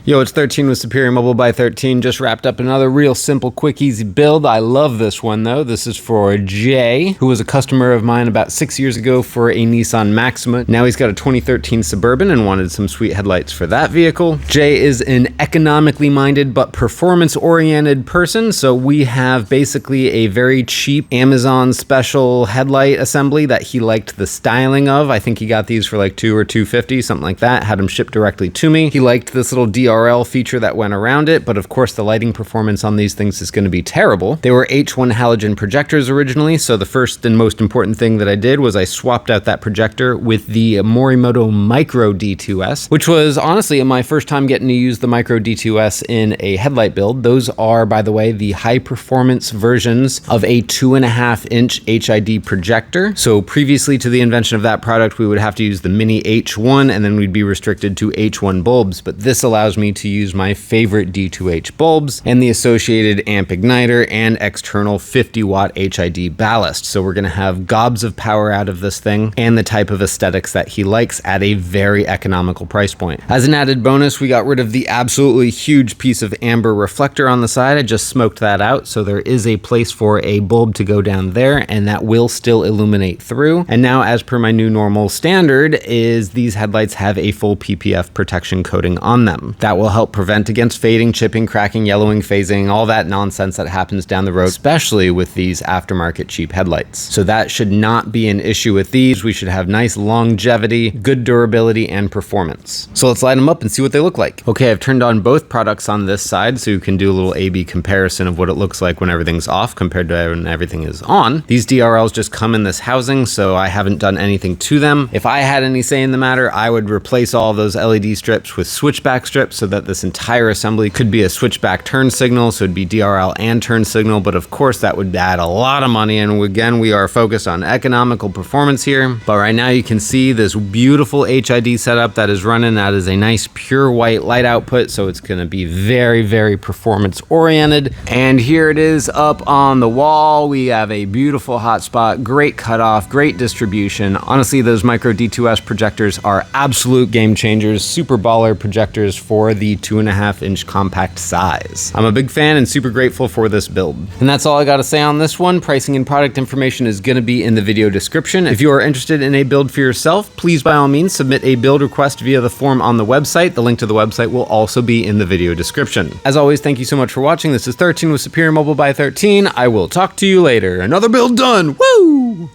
Yo, it's 13 with Superior Mobile by 13. Just wrapped up another real simple, quick, easy build. I love this one though. This is for Jay, who was a customer of mine about 6 years ago for a Nissan Maxima. Now he's got a 2013 Suburban and wanted some sweet headlights for that vehicle. Jay is an economically minded but performance-oriented person, so we have basically a very cheap Amazon special headlight assembly that he liked the styling of. I think he got these for like $2 or $2.50, something like that. Had them shipped directly to me. He liked this little DRL feature that went around it, but of course the lighting performance on these things is going to be terrible. They were H1 halogen projectors originally, so the first and most important thing that I did was I swapped out that projector with the Morimoto Micro D2S, which was honestly my first time getting to use the Micro D2S in a headlight build. Those are, by the way, the high performance versions of a 2.5-inch HID projector. So previously to the invention of that product, we would have to use the mini H1 and then we'd be restricted to H1 bulbs, but this allows me to use my favorite D2H bulbs and the associated amp igniter and external 50-watt HID ballast. So we're going to have gobs of power out of this thing and the type of aesthetics that he likes at a very economical price point. As an added bonus, we got rid of the absolutely huge piece of amber reflector on the side. I just smoked that out, so there is a place for a bulb to go down there and that will still illuminate through. And now, as per my new normal standard, is these headlights have a full PPF protection coating on them. That will help prevent against fading, chipping, cracking, yellowing, phasing, all that nonsense that happens down the road, especially with these aftermarket cheap headlights. So that should not be an issue with these. We should have nice longevity, good durability, and performance. So let's light them up and see what they look like. Okay, I've turned on both products on this side so you can do a little A/B comparison of what it looks like when everything's off compared to when everything is on. These DRLs just come in this housing, so I haven't done anything to them. If I had any say in the matter, I would replace all of those LED strips with switchback strips so that this entire assembly could be a switchback turn signal, so it'd be DRL and turn signal, but of course that would add a lot of money, and again, we are focused on economical performance here. But right now you can see this beautiful HID setup that is running. That is a nice pure white light output, so it's going to be very, very performance oriented. And here it is up on the wall. We have a beautiful hotspot, great cutoff, great distribution. Honestly, those Micro D2S projectors are absolute game changers, super baller projectors for the 2.5-inch compact size. I'm a big fan and super grateful for this build. And that's all I got to say on this one. Pricing and product information is going to be in the video description. If you are interested in a build for yourself, please by all means submit a build request via the form on the website. The link to the website will also be in the video description. As always, thank you so much for watching. This is 13 with Superior Mobile by 13. I will talk to you later. Another build done! Woo!